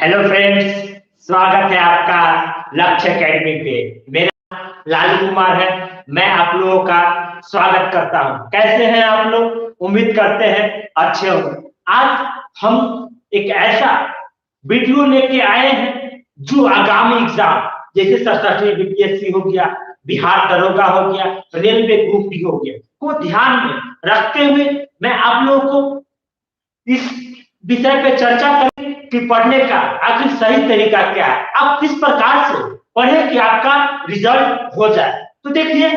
Hello friends, स्वागत है आपका लक्ष्य एकेडमी पे। मेरा लालू कुमार है। मैं आप लोगों का स्वागत करता हूं। कैसे हैं आप लोग? उम्मीद करते हैं अच्छे होंगे। आज हम एक ऐसा वीडियो लेके आए हैं जो आगामी एग्जाम जैसे सरकारी बीपीएससी हो गया, बिहार दरोगा हो गया, रेलवे ग्रुप डी हो गया को ध्यान में रखते हुए मैं आप लोगों को इस विषय पे चर्चा करें कि पढ़ने का आखिर सही तरीका क्या है, आप किस प्रकार से पढ़ें कि आपका रिजल्ट हो जाए। तो देखिए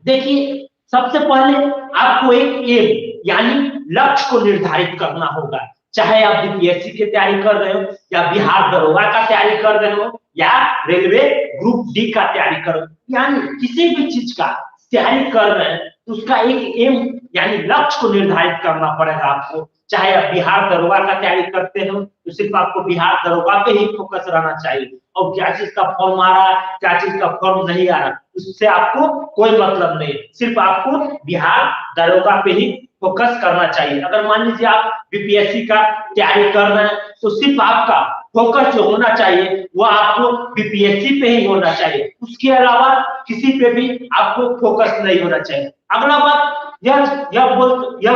देखिए सबसे पहले आपको एक एम यानी लक्ष्य को निर्धारित करना होगा। चाहे आप बीपीएससी की तैयारी कर रहे हो या बिहार दरोगा का तैयारी कर रहे हो या रेलवे ग्रुप डी का तैयारी कर रहे हो, यानी किसी भी चीज का तैयारी कर रहे हैं तो उसका एक एम यानी लक्ष्य को निर्धारित करना पड़ेगा आपको। चाहे आप बिहार दरोगा का तैयारी करते हो तो सिर्फ आपको बिहार दरोगा पे ही फोकस रहना चाहिए, और क्या चीज का फॉर्म आ रहा है क्या चीज का फॉर्म नहीं आ रहा उससे आपको कोई मतलब नहीं, सिर्फ आपको बिहार दरोगा पे ही फोकस करना चाहिए। अगर मान लीजिए आप बीपीएससी का तैयारी कर रहे हैं तो सिर्फ आपका फोकस जो होना चाहिए वो आपको बीपीएससी पे ही होना चाहिए, उसके अलावा किसी पे भी आपको फोकस नहीं होना चाहिए। अगला बात यह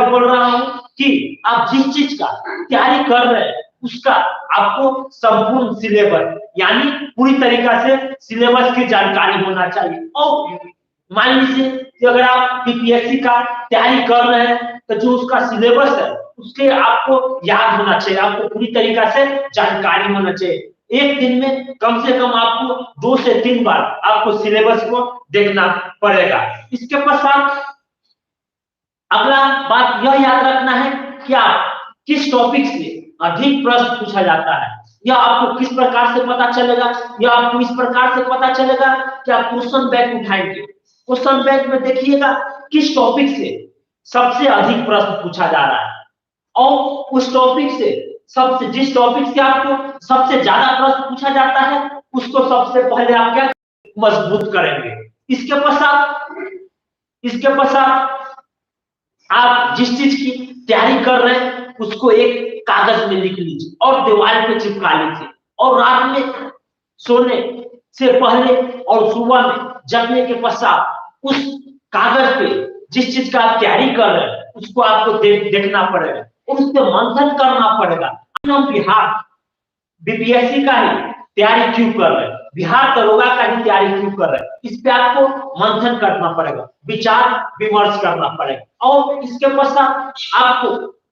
बोल रहा हूं कि आप जिस चीज का तैयारी कर रहे हैं उसका आपको संपूर्ण सिलेबस यानी पूरी तरीका से सिलेबस की जानकारी होना चाहिए। और मान लीजिए कि अगर आप बीपीएससी का तैयारी कर रहे हैं तो जो उसका सिलेबस है उसके आपको याद होना चाहिए, आपको पूरी तरीका से जानकारी होना चाहिए। एक दिन में कम से कम आपको 2 से 3 बार आपको सिलेबस को देखना पड़ेगा। इसके पश्चात अगला बात यह याद रखना है कि आप किस टॉपिक से अधिक प्रश्न पूछा जाता है, यह आपको किस प्रकार से पता चलेगा। यह आपको इस प्रकार से पता चलेगा कि आप क्वेश्चन बैंक उठाएंगे। क्वेश्चन बैंक में देखिएगा किस टॉपिक से सबसे अधिक प्रश्न पूछा जा रहा है और उस टॉपिक से जिस टॉपिक से आपको सबसे ज्यादा प्रश्न पूछा जाता है उसको सबसे पहले आप क्या मजबूत करेंगे। इसके पश्चात आप जिस चीज की तैयारी कर रहे हैं उसको एक कागज में लिख लीजिए और दीवार पे चिपका लीजिए, और रात में सोने से पहले और सुबह में जगने के पश्चात उस कागज पे जिस चीज का आप तैयारी कर रहे हैं उसको आपको देखना पड़ेगा और उस पर मंथन करना पड़ेगा। हम बिहार बीपीएससी का ही तैयारी क्यों कर रहे हैं, बिहार दरोगा का ही तैयारी क्यों कर रहे हैं, इस पे आपको मंथन करना पड़ेगा, विचार विमर्श करना पड़ेगा। और इसके पश्चात आपको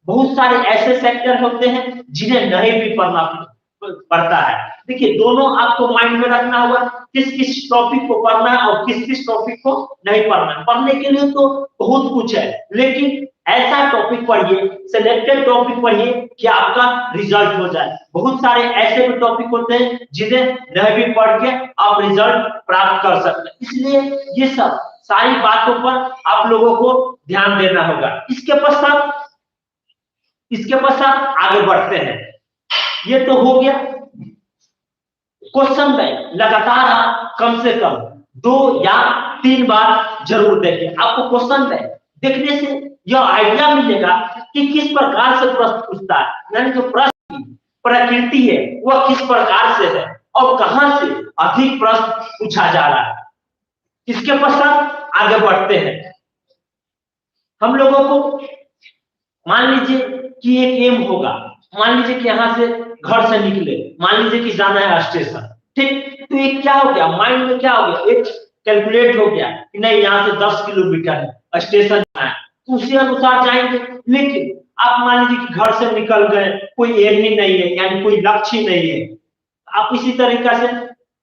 बहुत सारे ऐसे सेक्टर होते हैं जिन्हें नहीं भी पढ़ना पड़ता है। देखिए दोनों आपको माइंड में रखना होगा किस किस टॉपिक को पढ़ना है और किस किस टॉपिक को नहीं पढ़ना है। पढ़ने के लिए तो बहुत कुछ है, लेकिन ऐसा टॉपिक पढ़िए, सिलेक्टेड टॉपिक पढ़िए कि आपका रिजल्ट हो जाए। बहुत सारे ऐसे भी टॉपिक होते हैं जिन्हें नहीं भी पढ़ के आप रिजल्ट प्राप्त कर सकते हैं, इसलिए ये सब सारी बातों पर आप लोगों को ध्यान देना होगा। इसके पश्चात आगे बढ़ते हैं। ये तो हो गया क्वेश्चन बैंक। लगातार आप कम से कम 2 या 3 बार जरूर देखें। आपको क्वेश्चन बैंक देखने से यह आइडिया मिलेगा कि किस प्रकार से प्रश्न पूछता है, यानी जो प्रश्न की प्रकृति है वह किस प्रकार से है और कहां से अधिक प्रश्न पूछा जा रहा है। इसके पश्चात आगे बढ़ते हैं। हम लोगों को मान लीजिए कि एक एम होगा, मान लीजिए कि यहाँ से घर से निकले, मान लीजिए कि जाना है स्टेशन, ठीक। तो ये क्या हो गया, माइंड में क्या हो गया, एक कैलकुलेट हो गया कि नहीं यहाँ से 10 किलोमीटर है स्टेशन जाना है, तो उसी अनुसार जाएंगे। लेकिन आप मान लीजिए कि घर से निकल गए, कोई एम ही नहीं है यानी कोई लक्ष्य ही नहीं है, आप इसी तरीका से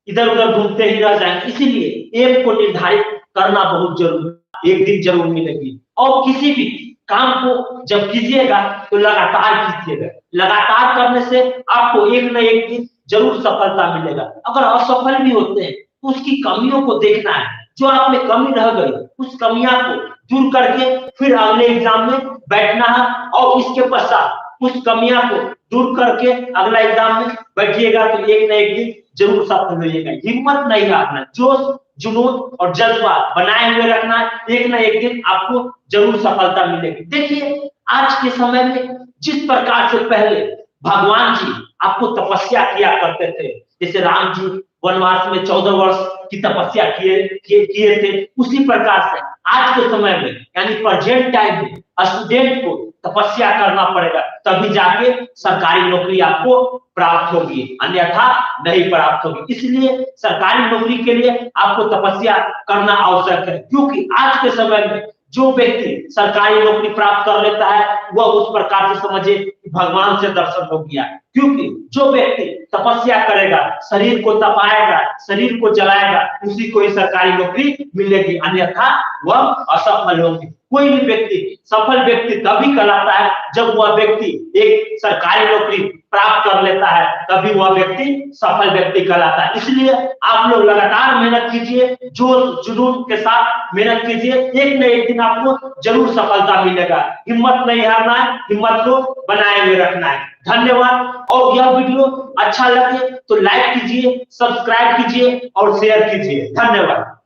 इधर उधर घूमते ही रह जाएंगे। इसीलिए एम को निर्धारित करना बहुत जरूरी है, एक दिन जरूर मिलेगी। और किसी भी काम को जब कीजिएगा तो लगातार कीजिएगा, लगातार करने से आपको एक न एक दिन जरूर सफलता मिलेगा। अगर असफल भी होते हैं तो उसकी कमियों को देखना है, जो आप में कमी रह गई उस कमियां को दूर करके फिर अगले एग्जाम में बैठना है, और इसके पश्चात उस कमियां को दूर करके अगला एग्जाम में बैठिएगा तो एक न एक दिन जरूर सफल होइएगा। हिम्मत नहीं हारना, जोश जुनून और जज्बा बनाए हुए रखना, एक ना एक दिन आपको जरूर सफलता मिलेगी। देखिए आज के समय में जिस प्रकार से पहले भगवान जी आपको तपस्या किया करते थे, जैसे राम जी वनवास में 14 वर्ष की तपस्या किए थे, उसी प्रकार से आज के समय में यानी प्रेजेंट टाइम में स्टूडेंट को तपस्या करना पड़ेगा, तभी जाके सरकारी नौकरी आपको प्राप्त होगी, अन्यथा नहीं प्राप्त होगी। इसलिए सरकारी नौकरी के लिए आपको तपस्या करना आवश्यक है, क्योंकि आज के समय में जो व्यक्ति सरकारी नौकरी प्राप्त कर लेता है वह उस प्रकार से समझे भगवान से दर्शन हो गया, क्योंकि जो व्यक्ति तपस्या करेगा, शरीर को तपाएगा, शरीर को जलाएगा, उसी को ही सरकारी नौकरी मिलेगी, अन्यथा वह असफल होगी। कोई भी व्यक्ति सफल व्यक्ति तभी कहलाता है जब वह व्यक्ति एक सरकारी नौकरी प्राप्त कर लेता है, तभी वह व्यक्ति सफल व्यक्ति कहलाता है। इसलिए आप लोग लगातार मेहनत कीजिए, जोश जुनून के साथ मेहनत कीजिए, एक न एक दिन आपको जरूर सफलता मिलेगा। हिम्मत नहीं हारना है, हिम्मत को बनाए हुए रखना है। धन्यवाद। और यह वीडियो अच्छा लगे तो लाइक कीजिए, सब्सक्राइब कीजिए और शेयर कीजिए। धन्यवाद।